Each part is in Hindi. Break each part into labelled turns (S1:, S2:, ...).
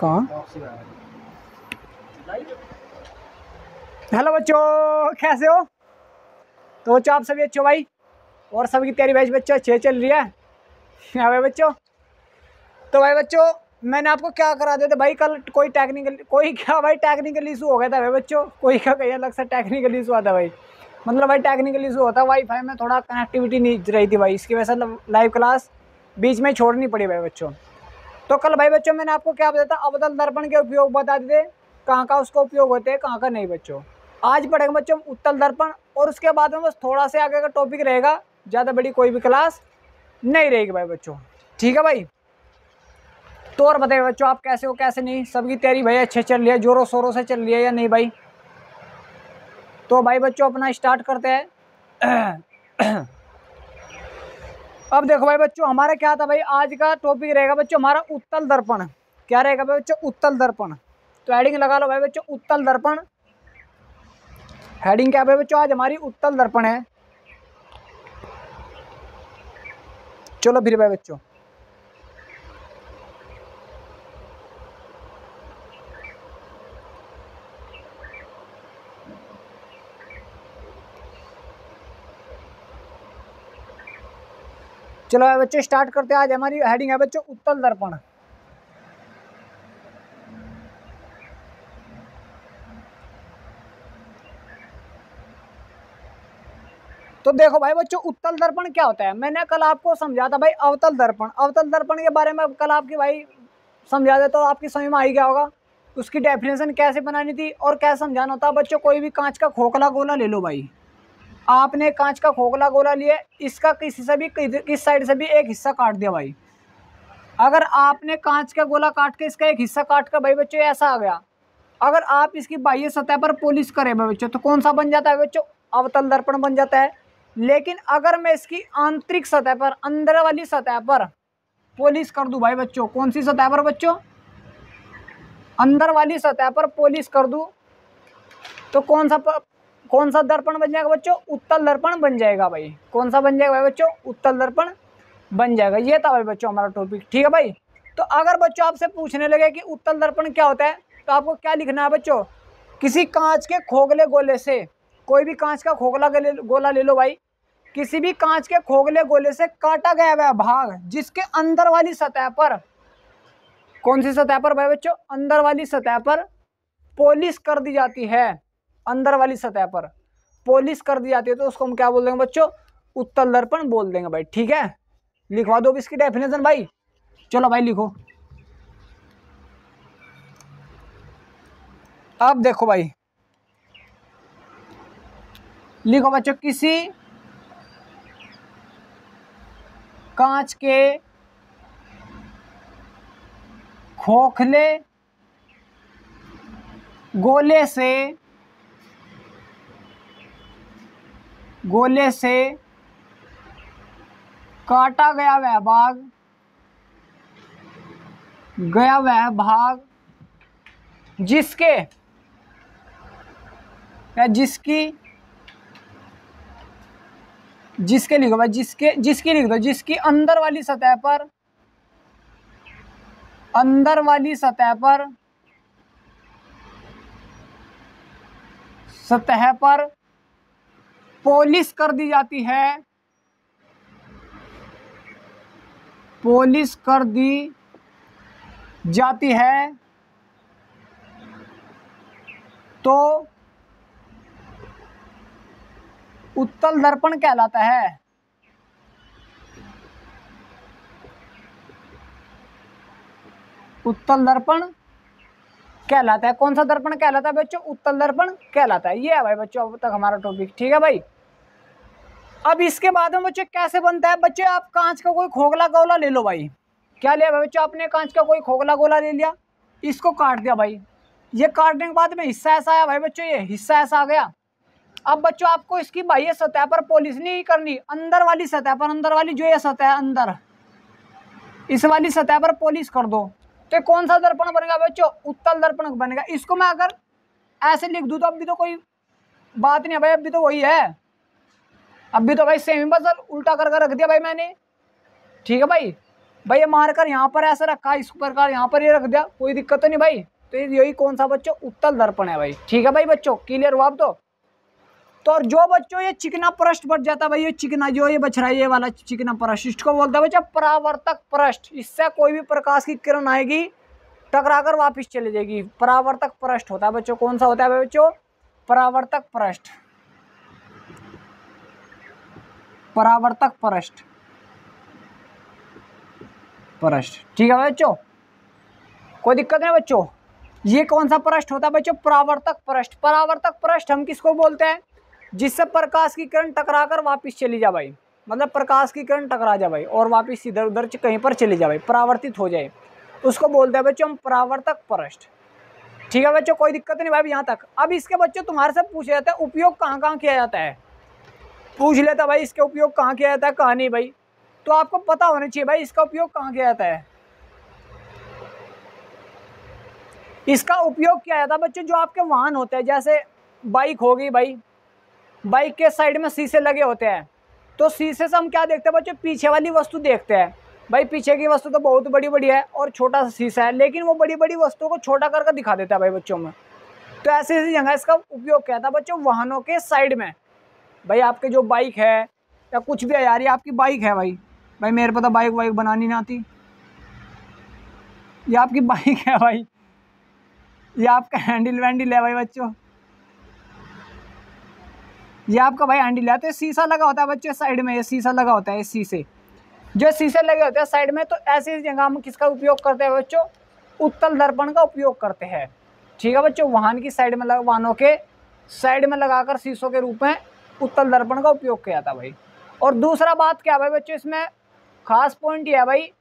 S1: कहाँ? हेलो बच्चों, कैसे हो? तो बच्चों आप सभी अच्छे भाई, और सबकी तैयारी भाई बच्चों अच्छे चल रही है भाई बच्चों। तो भाई बच्चों मैंने आपको क्या करा दिया था भाई, कल कोई टेक्निकल इशू हो गया था भाई बच्चों। कोई का कहीं अलग से टेक्निकल इशू आता भाई, मतलब भाई टेक्निकल इशू होता, वाईफाई में थोड़ा कनेक्टिविटी नहीं रही थी भाई, इसकी वजह से लाइव क्लास बीच में छोड़नी पड़ी भाई बच्चों। तो कल भाई बच्चों मैंने आपको क्या बताया था, अवतल दर्पण के उपयोग बता दिए, कहाँ का उसका उपयोग होते हैं कहाँ का नहीं बच्चों। आज पढ़ेंगे बच्चों उत्तल दर्पण, और उसके बाद में बस थोड़ा से आगे का टॉपिक रहेगा, ज़्यादा बड़ी कोई भी क्लास नहीं रहेगी भाई बच्चों, ठीक है भाई। तो और बताइए बच्चों आप कैसे हो कैसे नहीं, सबकी तैयारी भाई अच्छे चल रही है, जोरों शोरों से चल रही है या नहीं भाई? तो भाई बच्चों अपना स्टार्ट करते हैं। अब देखो भाई बच्चों हमारा क्या था भाई, आज का टॉपिक रहेगा बच्चों हमारा उत्तल दर्पण। क्या रहेगा भाई बच्चों? उत्तल दर्पण। तो हेडिंग लगा लो भाई बच्चों, उत्तल दर्पण। हेडिंग क्या भाई बच्चों? आज हमारी उत्तल दर्पण है। चलो फिर भाई बच्चों, चलो भाई बच्चों स्टार्ट करते हैं। आज हमारी हेडिंग है बच्चों उत्तल दर्पण। तो देखो भाई बच्चों उत्तल दर्पण क्या होता है, मैंने कल आपको समझा था भाई अवतल दर्पण। अवतल दर्पण के बारे में कल आपकी भाई समझा दे तो आपकी समझ में आई गया होगा, उसकी डेफिनेशन कैसे बनानी थी और क्या समझाना होता। बच्चों कोई भी कांच का खोखला गोला ले लो भाई, आपने कांच का खोखला गोला लिया, इसका किसी से भी किस साइड से भी एक हिस्सा काट दिया भाई। अगर आपने कांच का गोला काट के इसका एक हिस्सा काट कर भाई बच्चों ऐसा आ गया, अगर आप इसकी बाह्य सतह पर पॉलिश करें भाई बच्चों, तो कौन सा बन जाता है बच्चों? अवतल दर्पण बन जाता है। लेकिन अगर मैं इसकी आंतरिक सतह पर, अंदर वाली सतह पर पॉलिश कर दूं भाई बच्चों, कौन सी सतह पर बच्चों? अंदर वाली सतह पर पॉलिश कर दूं, तो कौन सा दर्पण बन जाएगा बच्चों? उत्तल दर्पण बन जाएगा भाई। कौन सा बन जाएगा भाई बच्चों? उत्तल दर्पण बन जाएगा। ये था भाई बच्चों हमारा टॉपिक, ठीक है भाई। तो अगर बच्चों आपसे पूछने लगे कि उत्तल दर्पण क्या होता है, तो आपको क्या लिखना है बच्चों? किसी कांच के खोखले गोले से, कोई भी कांच का खोखला गोला ले लो भाई, किसी भी कांच के खोखले गोले से काटा गया वह भाग जिसके अंदर वाली सतह पर, कौन सी सतह पर भाई बच्चों? अंदर वाली सतह पर पॉलिश कर दी जाती है। अंदर वाली सतह पर पॉलिश कर दी जाती है, तो उसको हम क्या बोल देंगे बच्चों? उत्तल दर्पण बोल देंगे भाई, ठीक है। लिखवा दो इसकी डेफिनेशन भाई, चलो भाई लिखो। अब देखो भाई, लिखो बच्चों, किसी कांच के खोखले गोले से काटा गया वह भाग जिसके या जिसकी लिखो भाई, जिसकी लिख दो, जिसकी अंदर वाली सतह पर पॉलिश कर दी जाती है, पॉलिश कर दी जाती है, तो उत्तल दर्पण कहलाता है। उत्तल दर्पण कहलाता है। कौन सा दर्पण कहलाता है बच्चों? उत्तल दर्पण कहलाता है। ये है भाई बच्चों अब तक हमारा टॉपिक, ठीक है भाई। अब इसके बाद में बच्चों कैसे बनता है बच्चे, आप कांच का कोई खोखला गोला ले लो भाई। क्या लिया भाई बच्चों? आपने कांच का कोई खोखला गोला ले लिया, इसको काट दिया भाई। ये काटने के बाद में हिस्सा ऐसा आया भाई बच्चों, ये हिस्सा ऐसा आ गया। अब बच्चों आपको इसकी बाह्य सतह पर पॉलिश नहीं करनी, अंदर वाली सतह पर, अंदर वाली जो ये सतह है अंदर, इस वाली सतह पर पॉलिश कर दो, तो कौन सा दर्पण बनेगा बच्चों? उत्तल दर्पण बनेगा। इसको मैं अगर ऐसे लिख दूं तो अब भी तो कोई बात नहीं है भाई, अब भी तो वही है, अब भी तो भाई सेम, बस उल्टा करके रख दिया भाई मैंने, ठीक है भाई। भाई ये मारकर यहाँ पर ऐसे रखा, इस प्रकार यहाँ पर ये रख दिया, कोई दिक्कत तो नहीं भाई। तो यही कौन सा बच्चों, उत्तल दर्पण है भाई। ठीक है भाई बच्चों, क्लियर हुआ अब तो और जो बच्चों ये चिकना पृष्ठ बच जाता है भाई, ये चिकना जो ये बच रहा है, ये वाला चिकना पृष्ठ, इसको बोलता है बच्चा परावर्तक पृष्ठ। इससे कोई भी प्रकाश की किरण आएगी टकराकर वापस चली जाएगी, परावर्तक पृष्ठ होता है बच्चों। कौन सा होता है बच्चों, परावर्तक पृष्ठ, परावर्तक पृष्ठ, पृष्ठ। ठीक है बच्चों, कोई दिक्कत नहीं बच्चों। ये कौन सा पृष्ठ होता है बच्चों, परावर्तक पृष्ठ। परावर्तक पृष्ठ हम किसको बोलते हैं, जिससे प्रकाश की किरण टकराकर वापस चली जा भाई, मतलब प्रकाश की किरण टकरा जा भाई और वापस इधर उधर कहीं पर चली जा भाई, परावर्तित हो जाए, उसको बोलते हैं बच्चों हम परावर्तक पृष्ठ। ठीक है बच्चों, कोई दिक्कत नहीं भाई यहाँ तक। अब इसके बच्चों तुम्हारे से पूछा जाता है उपयोग कहाँ कहाँ किया जाता है, पूछ लेता भाई इसका उपयोग कहाँ किया जाता है, कहाँ नहीं भाई। तो आपको पता होना चाहिए भाई इसका उपयोग कहाँ किया जाता है। इसका उपयोग किया जाता है बच्चों जो आपके वाहन होते हैं, जैसे बाइक हो गई भाई, बाइक के साइड में शीशे लगे होते हैं, तो शीशे से हम क्या देखते हैं बच्चों, पीछे वाली वस्तु देखते हैं भाई। पीछे की वस्तु तो बहुत बड़ी बड़ी है और छोटा सा शीशा है, लेकिन वो बड़ी बड़ी वस्तुओं को छोटा करके दिखा देता है भाई बच्चों में। तो ऐसी ऐसी जगह इसका उपयोग किया था बच्चों, वाहनों के साइड में। भाई आपके जो बाइक है या कुछ भी है यार, ये आपकी बाइक है भाई, भाई मेरे को तो बाइक वाइक बनानी नहीं आती, ये आपकी बाइक है भाई, ये आपका हैंडल वैंडल है भाई बच्चों, ये आपका भाई हैंडल है। तो शीशा लगा होता है बच्चों साइड में, ये शीशा लगा होता है, शीशे जो शीशे लगे होते हैं साइड में। तो ऐसी जगह हम किसका उपयोग करते हैं बच्चों, उत्तल दर्पण का उपयोग करते हैं। ठीक है बच्चों, वाहन की साइड में वाहनों के साइड में लगाकर शीशों के रूप में उत्तल दर्पण का उपयोग किया था भाई। और दूसरा बात क्या है भाई बच्चों, इसमें खास पॉइंट ये है भाई,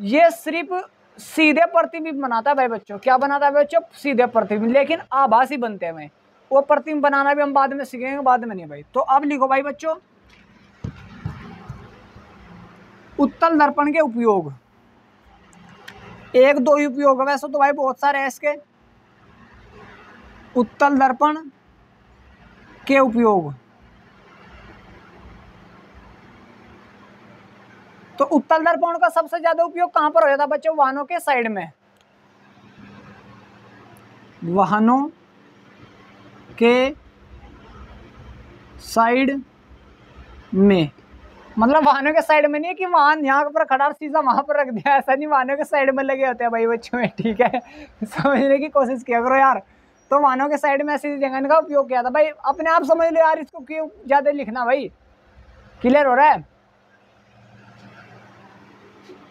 S1: ये सिर्फ सीधे प्रतिबिंब बनाता है भाई बच्चों। क्या बनाता है बच्चों, सीधे प्रतिबिंब, लेकिन आभासी बनते हैं भाई। वो प्रतिबिंब बनाना भी हम बाद में सीखेंगे, बाद में नहीं भाई। तो अब लिखो भाई बच्चों, उत्तल दर्पण के उपयोग, एक दो ही उपयोग है वैसे तो भाई बहुत सारे हैं इसके। उत्तल दर्पण के उपयोग, तो उत्तल दर्पण का सबसे ज्यादा उपयोग कहां पर हो जाता है बच्चों, वाहनों के साइड में, वाहनों के साइड में। मतलब वाहनों के साइड में नहीं कि वाहन यहाँ पर खड़ा शीशा वहां पर रख दिया, ऐसा नहीं, वाहनों के साइड में लगे होते हैं भाई बच्चों में। ठीक है, समझने की कोशिश किया करो यार। तो वाहनों के साइड में ऐसी जगह का उपयोग किया था भाई, अपने आप समझ लो यार, इसको क्यों ज्यादा लिखना भाई। क्लियर हो रहा है,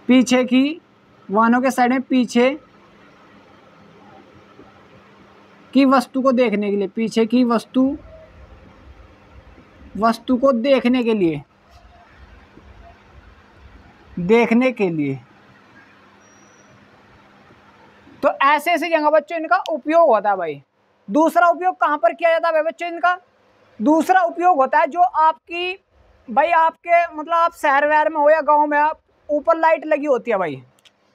S1: पीछे की, वाहनों के साइड में पीछे की वस्तु को देखने के लिए, पीछे की वस्तु को देखने के लिए, तो ऐसे ऐसे जगह बच्चों इनका उपयोग होता है भाई। दूसरा उपयोग कहां पर किया जाता है भाई बच्चों, इनका दूसरा उपयोग होता है जो आपकी भाई, आपके मतलब आप शहर वहर में हो या गांव में, आप ऊपर लाइट लगी होती है भाई,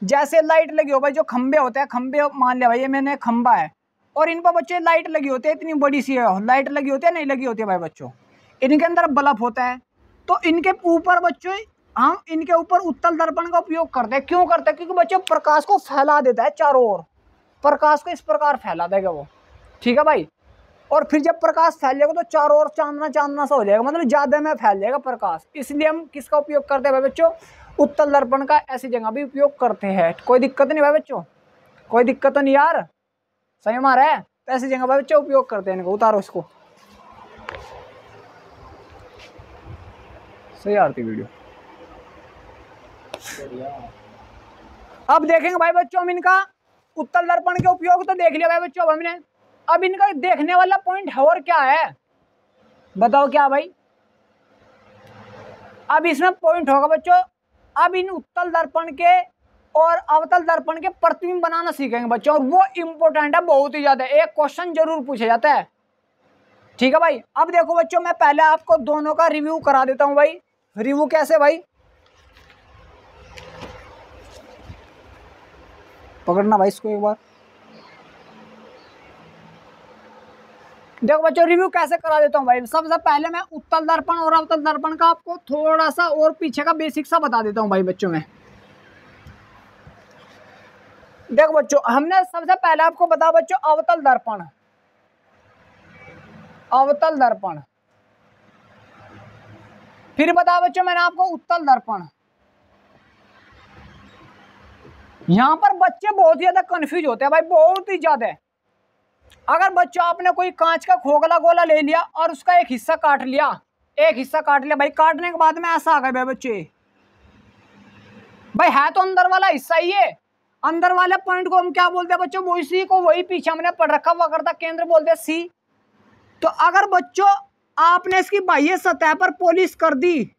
S1: जैसे लाइट लगी हो भाई, जो खंबे होते हैं, खंबे मान लिया भाई ये मैंने खंबा है और इन पर बच्चे लाइट लगी होती है, इतनी बड़ी सी लाइट लगी होती है, नहीं लगी होती है भाई बच्चों, इनके अंदर बल्ब होता है। तो इनके ऊपर बच्चों हम इनके ऊपर उत्तल दर्पण का उपयोग करते हैं। क्यों करते हैं, क्योंकि बच्चों प्रकाश को फैला देता है चारों ओर, प्रकाश को इस प्रकार फैला देगा वो। ठीक है भाई, और फिर जब प्रकाश फैल जाएगा तो चारों ओर चांदना चांदना सा हो जाएगा, मतलब ज्यादा में फैल जाएगा प्रकाश। इसलिए हम किसका उपयोग करते हैं भाई बच्चों, उत्तल दर्पण का ऐसी जगह भी उपयोग करते हैं। कोई दिक्कत नहीं भाई बच्चों, कोई दिक्कत तो नहीं यार, सही मार है। तो ऐसी जगह भाई बच्चों उपयोग करते हैं इनको। उतारो इसको, सही आरती वीडियो। अब देखेंगे भाई बच्चों हम इनका उत्तल दर्पण के उपयोग तो देख लिया भाई बच्चों अब हमने। अब इनका देखने वाला पॉइंट है और क्या है, बताओ क्या भाई। अब इसमें पॉइंट होगा बच्चों, अब इन उत्तल दर्पण के और अवतल दर्पण के प्रतिबिंब बनाना सीखेंगे बच्चों, और वो इंपॉर्टेंट है बहुत ही ज्यादा, एक क्वेश्चन जरूर पूछा जाता है। ठीक है भाई, अब देखो बच्चों मैं पहले आपको दोनों का रिव्यू करा देता हूं भाई। रिव्यू कैसे भाई, पकड़ना भाई इसको एक बार। देखो बच्चों रिव्यू कैसे करा देता हूँ भाई। सबसे पहले मैं उत्तल दर्पण और अवतल दर्पण का आपको थोड़ा सा और पीछे का बेसिक सा बता देता हूँ भाई बच्चों में। देखो बच्चों, हमने सबसे पहले आपको बताया बच्चों अवतल दर्पण, अवतल दर्पण, फिर बताया बच्चों मैंने आपको उत्तल दर्पण। यहां पर बच्चे बहुत ज्यादा कंफ्यूज होते हैं भाई, बहुत ही ज्यादा। अगर बच्चों आपने कोई कांच का खोखला गोला ले लिया और उसका एक हिस्सा काट लिया, एक हिस्सा काट लिया भाई, काटने के बाद में ऐसा आ गया भाई बच्चे, भाई है तो अंदर वाला हिस्सा ही है, अंदर वाले पॉइंट को हम क्या बोलते हैं बच्चों, वो इसी को वही पीछे हमने पढ़ रखा वक्रता केंद्र बोलते हैं सी। तो अगर बच्चों आपने इसकी बाह्य सतह पर पॉलिश कर दी,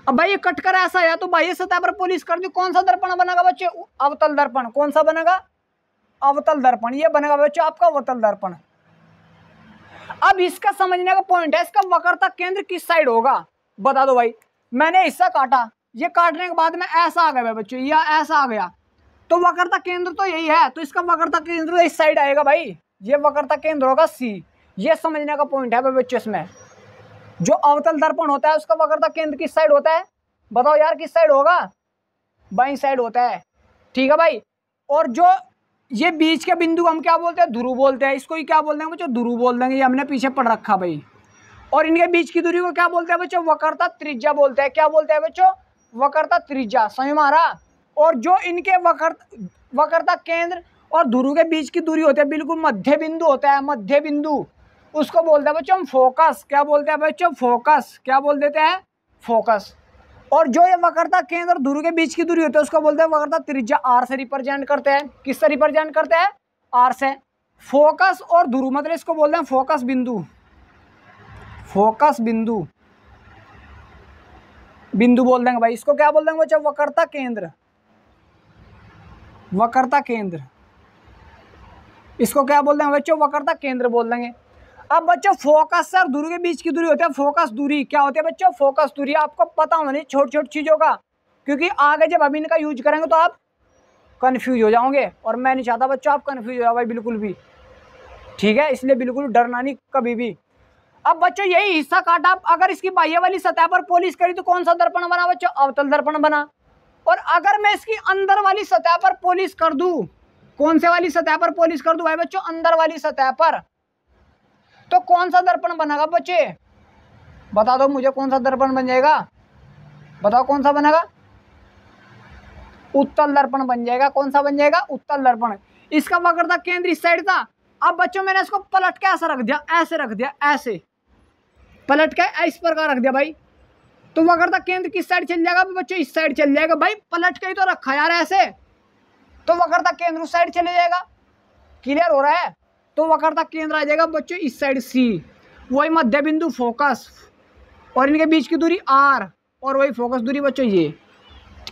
S1: अब भाई ये कटकर ऐसा आया तो बाह्य सतह पर पॉलिश कर दी, कौन सा दर्पण बनेगा बच्चे, अवतल दर्पण। कौन सा बनेगा, अवतल दर्पण, ये बनेगा बच्चों आपका अवतल दर्पण। अब इसका समझने का पॉइंट है, इसका वक्रता केंद्र किस साइड होगा, बता दो भाई। मैंने हिस्सा काटा, ये काटने के बाद में ऐसा आ गया बच्चों, या ऐसा आ गया, तो वक्रता केंद्र तो यही है, तो इसका वक्रता केंद्र इस साइड आएगा भाई, ये वक्रता केंद्र होगा सी। ये समझने का पॉइंट है भाई बच्चों, इसमें जो अवतल दर्पण होता है उसका वक्रता केंद्र किस साइड होता है, बताओ यार किस साइड होगा, बाईं साइड होता है, ठीक है भाई। और जो ये बीच के बिंदु हम क्या बोलते हैं, ध्रुव बोलते हैं, इसको ही क्या बोल देंगे बच्चों, ध्रुव बोल देंगे, ये हमने पीछे पढ़ रखा भाई। और इनके बीच की दूरी को क्या बोलते हैं बच्चों, वक्रता त्रिज्या बोलते हैं। क्या बोलते हैं बच्चों, वक्रता त्रिज्या, समझ में आ रहा। और जो इनके वक्रता केंद्र और ध्रुव के बीच की दूरी होती है, बिल्कुल मध्य बिंदु होता है, मध्य बिंदु, उसको बोलते हैं बच्चों हम फोकस। क्या बोलते हैं बच्चों, फोकस। क्या बोल देते हैं, फोकस। और जो ये वक्रता केंद्र और ध्रुव के बीच की दूरी होती है उसको बोलते हैं वक्रता त्रिज्या, आर से रिप्रेजेंट करते हैं। किससे रिप्रेजेंट करते हैं, आर से। फोकस और ध्रुव मतलब इसको बोलते हैं फोकस बिंदु, फोकस बिंदु, बिंदु बोल देंगे भाई। इसको क्या बोल देंगे बच्चों, वक्रता केंद्र, वक्रता केंद्र, इसको क्या बोल देंगे बच्चों, वक्रता केंद्र बोल देंगे। अब बच्चों फोकस से और ध्रुव के बीच की दूरी होती है फोकस दूरी। क्या होती है बच्चों, फोकस दूरी। आपको पता होना नहीं छोटी छोटी चीजों का, क्योंकि आगे जब हम इनका यूज करेंगे तो आप कंफ्यूज हो जाओगे, और मैं नहीं चाहता बच्चों आप कंफ्यूज हो जाओ भाई बिल्कुल भी, ठीक है। इसलिए बिल्कुल डरना नहीं कभी भी। अब बच्चों यही हिस्सा काटा, अगर इसकी बाह्य वाली सतह पर पॉलिश करी तो कौन सा दर्पण बना बच्चों, अवतल दर्पण बना। और अगर मैं इसकी अंदर वाली सतह पर पॉलिश कर दूं, कौन से वाली सतह पर पॉलिश कर दूं भाई बच्चों, अंदर वाली सतह पर, तो कौन सा दर्पण बनेगा बच्चे, बता दो मुझे, कौन सा दर्पण बन जाएगा, बताओ कौन सा बनेगा, उत्तल दर्पण बन जाएगा। कौन सा बन जाएगा, उत्तल दर्पण। इसका वक्रता केंद्र इस साइड था। अब बच्चों मैंने इसको पलट के ऐसा रख दिया, ऐसे रख दिया, ऐसे पलट के इस प्रकार रख दिया भाई, तो वक्रता केंद्र किस साइड चल जाएगा बच्चों, इस साइड चल जाएगा भाई। पलट के ही तो रखा यार ऐसे, तो वक्रता केंद्र उस साइड चले जाएगा। क्लियर हो रहा है, तो वक्रता केंद्र आ जाएगा बच्चों इस साइड सी, वही मध्य बिंदु फोकस, और इनके बीच की दूरी आर, और वही फोकस दूरी बच्चों ये।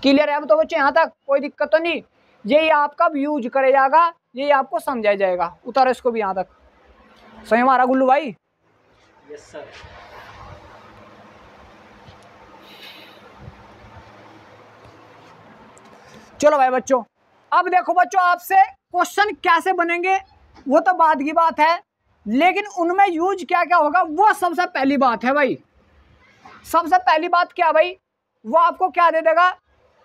S1: क्लियर है अब तो बच्चों, यहाँ तक कोई दिक्कत तो नहीं। यही आपका यूज करे जाएगा, यही आपको समझाया जाएगा। उतारो इसको भी यहाँ तक, सही हमारा गुल्लू भाई।
S2: Yes sir.
S1: चलो भाई बच्चों, अब देखो बच्चों आपसे क्वेश्चन कैसे बनेंगे वो तो बाद की बात है, लेकिन उनमें यूज क्या क्या होगा वो सबसे पहली बात है भाई। सबसे पहली बात क्या भाई, वो आपको क्या दे देगा,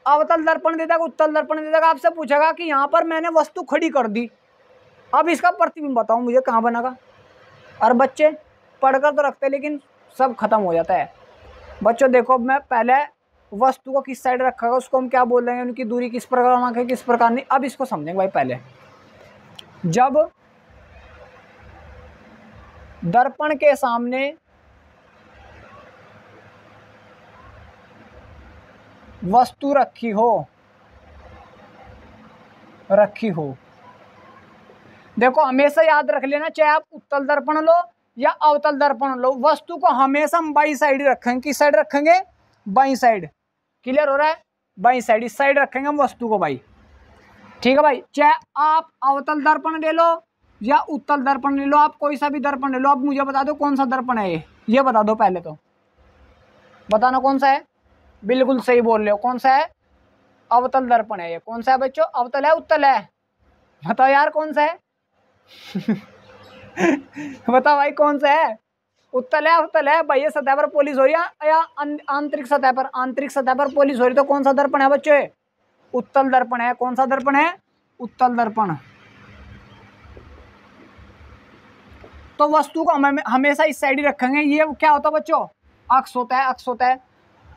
S1: अवतल दर्पण दे देगा, उत्तल दर्पण दे देगा। आपसे पूछेगा कि यहाँ पर मैंने वस्तु खड़ी कर दी, अब इसका प्रतिबिंब बताओ मुझे कहाँ बनेगा। और बच्चे पढ़कर तो रखते लेकिन सब खत्म हो जाता है। बच्चों देखो, मैं पहले वस्तु को किस साइड रखा है उसको हम क्या बोल रहे हैं, उनकी दूरी किस प्रकार मांगे किस प्रकार नहीं। अब इसको समझेंगे भाई। पहले जब दर्पण के सामने वस्तु रखी हो, देखो हमेशा याद रख लेना, चाहे आप उत्तल दर्पण लो या अवतल दर्पण लो, वस्तु को हमेशा हम बाई साइड रखेंगे। किस साइड रखेंगे, बाई साइड। क्लियर हो रहा है, बाई साइड, इस साइड रखेंगे हम वस्तु को भाई, ठीक है भाई। चाहे आप अवतल दर्पण ले लो या उत्तल दर्पण ले लो, आप कोई सा भी दर्पण ले लो। अब मुझे बता दो कौन सा दर्पण है ये बता दो। पहले तो बताना कौन सा है, बिल्कुल सही बोल रहे हो, कौन सा है, अवतल दर्पण है ये। कौन सा है बच्चों, अवतल है उत्तल है, बताओ यार कौन सा है बताओ भाई कौन सा है, उत्तल है अवतल है। बाह्य सतह पर पॉलिश हो रही है या आंतरिक सतह पर, आंतरिक सतह पर पॉलिश हो रही, तो कौन सा दर्पण है बच्चों, उत्तल दर्पण है। कौन सा दर्पण है, उत्तल दर्पण, तो वस्तु को हम हमेशा इस साइड ही रखेंगे। ये क्या होता है बच्चों, अक्ष होता है, अक्ष होता है।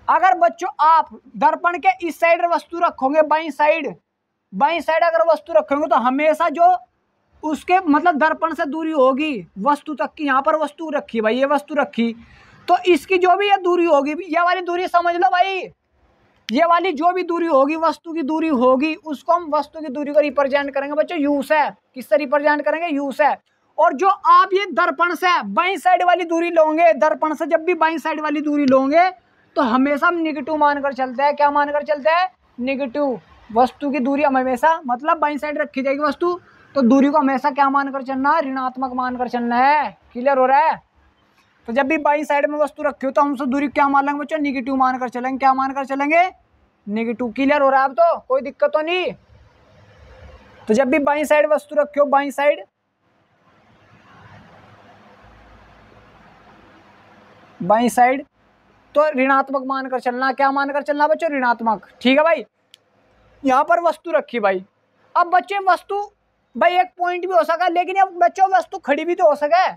S1: अगर बच्चों आप दर्पण के इस साइड वस्तु रखोगे, बाईं साइड अगर वस्तु रखोगे तो हमेशा जो उसके मतलब दर्पण से दूरी होगी वस्तु तक की, यहाँ पर वस्तु रखी भाई, ये वस्तु रखी, तो इसकी जो भी ये दूरी होगी, ये वाली दूरी समझ लो भाई, ये वाली जो भी दूरी होगी वस्तु की दूरी होगी, उसको हम वस्तु की दूरी को रिप्रेजेंट करेंगे बच्चों यू से। किससे रिप्रेजेंट करेंगे, यू से। और जो आप ये दर्पण से बाईं साइड वाली दूरी लोगे, दर्पण से जब भी बाईं साइड वाली दूरी लोगे तो हमेशा हम निगेटिव मानकर चलते हैं। क्या मानकर चलते हैं, निगेटिव। वस्तु की दूरी हम हमेशा मतलब बाईं साइड रखी जाएगी वस्तु, तो दूरी को हमेशा क्या मानकर चलना है, ऋणात्मक मानकर चलना है। क्लियर हो रहा है। तो जब भी बाईं साइड में वस्तु रखी हो तो हम उसको दूरी क्या मान लेंगे बच्चों, निगेटिव मानकर चलेंगे। क्या मानकर चलेंगे, निगेटिव। क्लियर हो रहा है अब तो, कोई दिक्कत तो नहीं। तो जब भी बाईं साइड वस्तु रखी हो, बाईं साइड तो ऋणात्मक मानकर चलना। क्या मानकर चलना बच्चों, ऋणात्मक। ठीक है भाई। यहाँ पर वस्तु रखी भाई, अब बच्चे वस्तु भाई एक पॉइंट भी हो सका, लेकिन अब बच्चों वस्तु खड़ी भी तो हो सके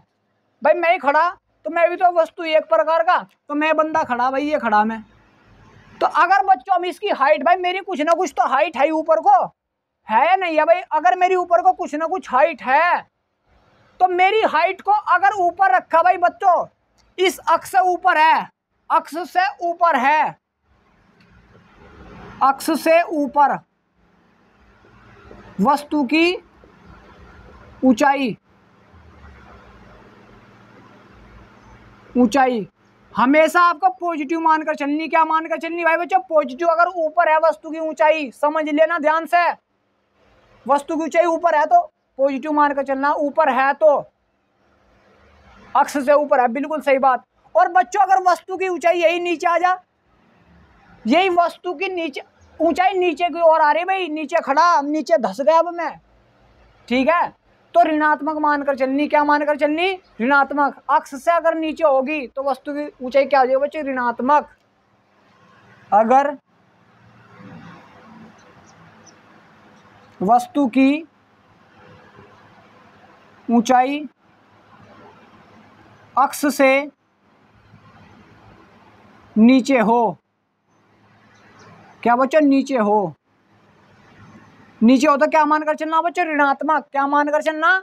S1: भाई। मैं ही खड़ा तो मैं भी तो वस्तु एक प्रकार का, तो मैं बंदा खड़ा भाई, ये खड़ा मैं, तो अगर बच्चों हम इसकी हाइट, भाई मेरी कुछ ना कुछ तो हाइट है ऊपर को, है या नहीं है भाई। अगर मेरी ऊपर को कुछ ना कुछ हाइट है तो मेरी हाइट को अगर ऊपर रखा भाई बच्चों, इस अक्ष से ऊपर है, अक्ष से ऊपर है, अक्ष से ऊपर वस्तु की ऊंचाई, ऊंचाई हमेशा आपको पॉजिटिव मानकर चलनी। क्या मानकर चलनी भाई बच्चों, पॉजिटिव। अगर ऊपर है वस्तु की ऊंचाई, समझ लेना ध्यान से, वस्तु की ऊंचाई ऊपर है तो पॉजिटिव मानकर चलना। ऊपर है तो अक्ष से ऊपर है, बिल्कुल सही बात। और बच्चों अगर वस्तु की ऊंचाई यही नीचे आ जा, यही वस्तु की नीचे ऊंचाई नीचे की ओर आ रही भाई, नीचे खड़ा, नीचे धस गया अब मैं, ठीक है, तो ऋणात्मक मानकर चलनी। क्या मानकर चलनी, ऋणात्मक। अक्ष से अगर नीचे होगी तो वस्तु की ऊंचाई क्या हो जाएगी बच्चों, ऋणात्मक। अगर वस्तु की ऊंचाई अक्ष से नीचे हो, क्या बच्चों, नीचे हो, नीचे हो तो क्या मानकर चलना बच्चों, ऋणात्मक। क्या मानकर चलना,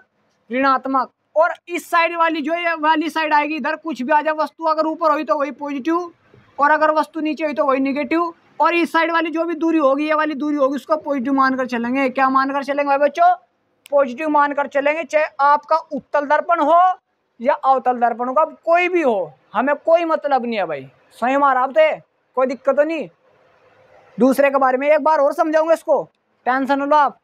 S1: ऋणात्मक। और इस साइड वाली जो ये वाली साइड आएगी, इधर कुछ भी आ जाए, वस्तु अगर ऊपर हुई तो वही पॉजिटिव, और अगर वस्तु नीचे हुई तो वही निगेटिव। और इस साइड वाली जो भी दूरी होगी, ये वाली दूरी होगी, उसको पॉजिटिव मानकर चलेंगे। क्या मानकर चलेंगे भाई बच्चों, पॉजिटिव मानकर चलेंगे। चाहे आपका उत्तल दर्पण हो या अवतल दर्पण होगा, कोई भी हो, हमें कोई मतलब नहीं है भाई। स्वयं आराम थे, कोई दिक्कत तो नहीं। दूसरे के बारे में एक बार और समझाऊंगा इसको, टेंशन लो आप।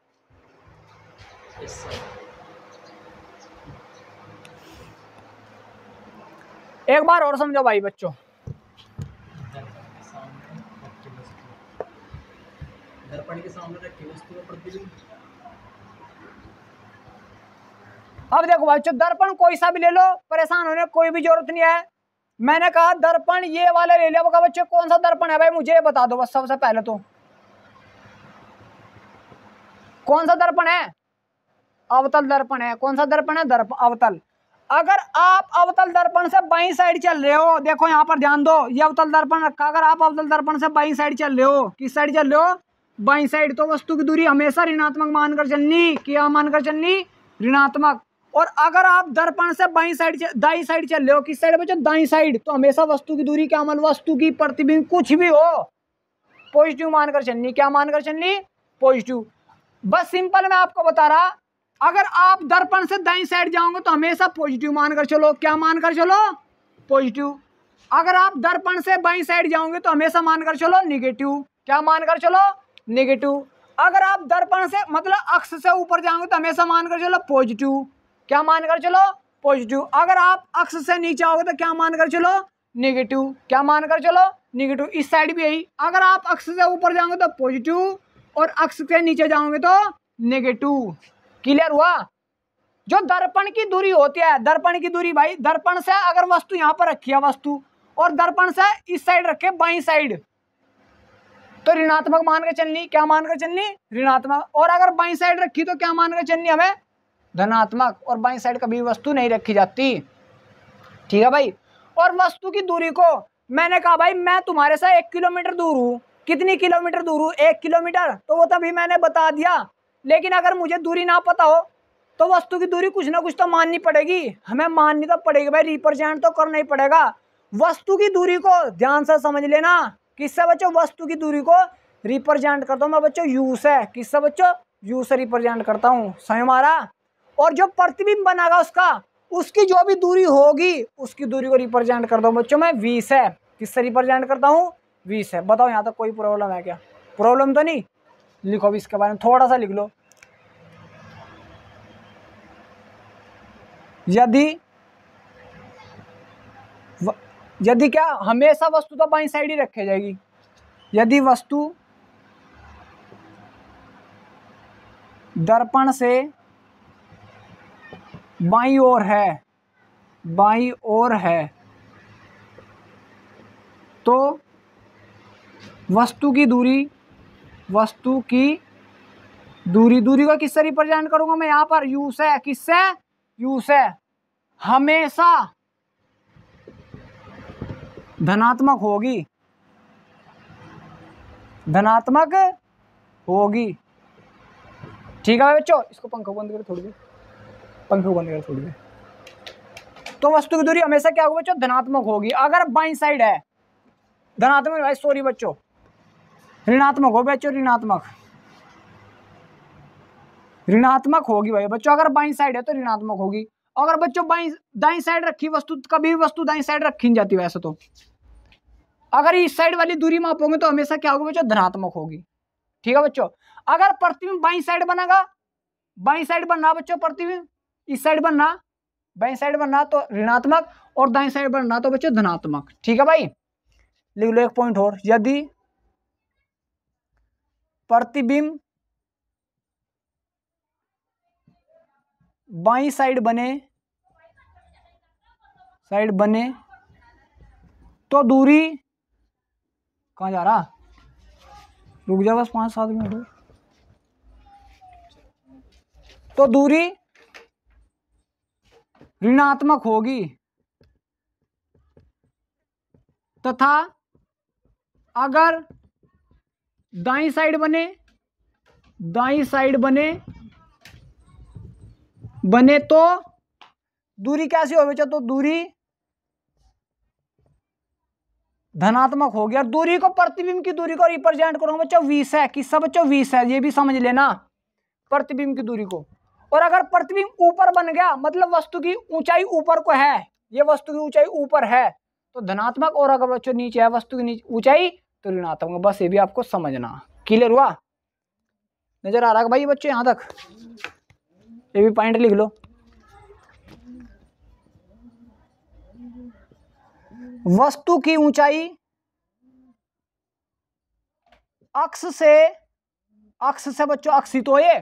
S1: एक बार और समझो भाई बच्चों,
S2: दर्पण के सामने रखी वस्तु में प्रतिबिंब।
S1: अब देखो भाई बच्चों, दर्पण कोई सा भी ले लो, परेशान होने कोई भी जरूरत नहीं है। मैंने कहा दर्पण ये वाले ले लिया बच्चों, कौन सा दर्पण है भाई मुझे बता दो बस सबसे पहले तो, कौन सा दर्पण है, अवतल दर्पण है। कौन सा दर्पण है, अवतल। अगर आप अवतल दर्पण से बाईं साइड चल रहे हो, देखो यहाँ पर ध्यान दो, ये अवतल दर्पण रखा, अगर आप अवतल दर्पण से बाईं साइड चल रहे हो, किस साइड चल रहे हो, बाईं साइड, तो वस्तु की दूरी हमेशा ऋणात्मक मानकर चलनी। क्या मानकर चलनी, ऋणात्मक। और अगर आप दर्पण से बाईं साइड दाईं साइड चल रहे हो, किस साइड बच्चों, दाईं साइड, तो हमेशा वस्तु की दूरी क्या मान, वस्तु की प्रतिबिंब कुछ भी हो पॉजिटिव मानकर चलनी। क्या मानकर चलनी, पॉजिटिव। बस सिंपल मैं आपको बता रहा, अगर आप दर्पण से दाईं साइड जाओगे तो हमेशा पॉजिटिव मानकर चलो। क्या मानकर चलो, पॉजिटिव। अगर आप दर्पण से बाईं साइड जाओगे तो हमेशा मानकर चलो निगेटिव। क्या मानकर चलो, निगेटिव। अगर आप दर्पण से मतलब अक्ष से ऊपर जाओगे तो हमेशा मानकर चलो पॉजिटिव। क्या मानकर चलो, पॉजिटिव। अगर आप अक्ष से नीचे आओगे तो क्या मानकर चलो, निगेटिव। क्या मानकर चलो, निगेटिव। इस साइड भी यही, अगर आप अक्ष से ऊपर जाओगे तो पॉजिटिव और अक्ष से नीचे जाओगे तो नेगेटिव। क्लियर हुआ। जो दर्पण की दूरी होती है, दर्पण की दूरी भाई, दर्पण से अगर वस्तु यहाँ पर रखी है वस्तु, और दर्पण से इस साइड रखे बाईं साइड, तो ऋणात्मक मान के चलनी, क्या मान के चलनी, ऋणात्मक। और अगर बाई साइड रखी तो क्या मान के चलनी हमें, धनात्मक। और बाई साइड कभी वस्तु नहीं रखी जाती, ठीक है भाई। और वस्तु की दूरी को मैंने कहा भाई मैं तुम्हारे से 1 किलोमीटर दूर हूँ, कितनी किलोमीटर दूर हूँ, 1 किलोमीटर, तो वो तभी मैंने बता दिया। लेकिन अगर मुझे दूरी ना पता हो तो वस्तु की दूरी कुछ ना कुछ तो माननी पड़ेगी, हमें माननी तो पड़ेगी भाई, रिप्रेजेंट तो करना ही पड़ेगा। वस्तु की दूरी को ध्यान से समझ लेना, किससे बच्चों, वस्तु की दूरी को रिप्रेजेंट करता हूँ मैं बच्चों यू से, किससे बच्चों, यू से रिप्रेजेंट करता हूँ, समझ मारा। और जो प्रतिबिंब बनेगा उसका, उसकी जो भी दूरी होगी उसकी दूरी को रिप्रेजेंट करता हूँ बच्चों मैं वी से, किससे रिप्रेजेंट करता हूँ, वी से। बताओ यहाँ तक कोई प्रॉब्लम है क्या, प्रॉब्लम तो नहीं, लिखो भी इसके बारे में थोड़ा सा लिख लो। यदि क्या, हमेशा वस्तु तो बाईं साइड ही रखी जाएगी। यदि वस्तु दर्पण से बाईं ओर है, बाईं ओर है, तो वस्तु की दूरी, वस्तु की दूरी, दूरी को किससे रिप्रेजेंट करूंगा मैं यहाँ पर, यू से, किससे, यू से, हमेशा धनात्मक होगी, धनात्मक होगी, ठीक है बच्चों। इसको पंखा बंद करो थोड़ी देर, पंखा बंद करो थोड़ी देर। तो वस्तु की दूरी हमेशा क्या होगी बच्चों, धनात्मक होगी। अगर बाईं साइड है, धनात्मक भाई, सॉरी बच्चों, ऋणात्मक हो बच्चों, ऋणात्मक, ऋणात्मक होगी भाई बच्चों। अगर बाईं साइड है तो ऋणात्मक होगी। अगर बच्चों बाईं दाईं साइड रखी वस्तु, कभी भी वस्तु दाईं साइड रखी नहीं जाती वैसे तो। अगर इस साइड वाली दूरी मापोगे तो हमेशा क्या होगी बच्चों, धनात्मक होगी, ठीक है बच्चों। अगर प्रतिबिंब बाईं साइड बनेगा, बाईं साइड बनना बच्चों, प्रतिबिंब इस साइड बनना, बाईं साइड बनना तो ऋणात्मक, और दाईं साइड बनना तो बच्चों धनात्मक, ठीक है भाई। लिख लो एक पॉइंट और, यदि प्रतिबिंब बाईं साइड बने तो दूरी, कहाँ जा रहा, रुक जा बस 5-7 मिनट हो। तो दूरी ऋणात्मक होगी तथा अगर दाईं साइड बने, दाईं साइड बने तो दूरी कैसी होगी बच्चों, तो दूरी धनात्मक हो गया। दूरी को, प्रतिबिंब की दूरी को रिप्रेजेंट करूंगा बच्चों वी से, किससे बच्चों, वी से, ये भी समझ लेना, प्रतिबिंब की दूरी को। और अगर प्रतिबिंब ऊपर बन गया, मतलब वस्तु की ऊंचाई ऊपर को है, ये वस्तु की ऊंचाई ऊपर है तो धनात्मक, और अगर बच्चों नीचे है वस्तु की ऊंचाई तो ऋणात्मक। बस ये भी आपको समझना, क्लियर हुआ, नजर आ रहा है भाई बच्चों यहां तक, ये भी पॉइंट लिख लो। वस्तु की ऊंचाई अक्ष से बच्चों, अक्ष तो ये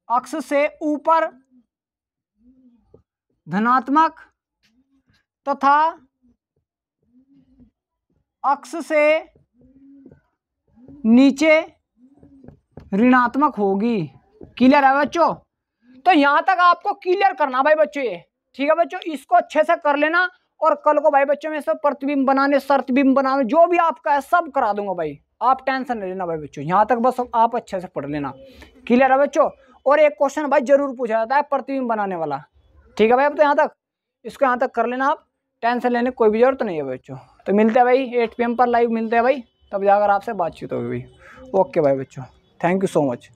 S1: अक्ष से ऊपर धनात्मक तथा अक्ष से नीचे ऋणात्मक होगी, क्लियर है बच्चों। तो यहां तक आपको क्लियर करना भाई बच्चों ये, ठीक है बच्चों। इसको अच्छे से कर लेना, और कल को भाई बच्चों में सब प्रतिबिंब बनाने, शर्तबिंब बनाने, जो भी आपका है सब करा दूंगा भाई, आप टेंशन नहीं लेना भाई बच्चों। यहां तक बस आप अच्छे से पढ़ लेना, क्लियर है बच्चों। और एक क्वेश्चन भाई जरूर पूछा जाता है प्रतिबिंब बनाने वाला, ठीक है भाई। अब तो यहाँ तक, इसको यहाँ तक कर लेना आप, टेंशन लेने कोई भी जरूरत नहीं है बच्चों। तो मिलते हैं भाई 8 PM पर लाइव मिलते हैं भाई, तब जाकर आपसे बातचीत होगी भाई। ओके भाई बच्चों, थैंक यू सो मच।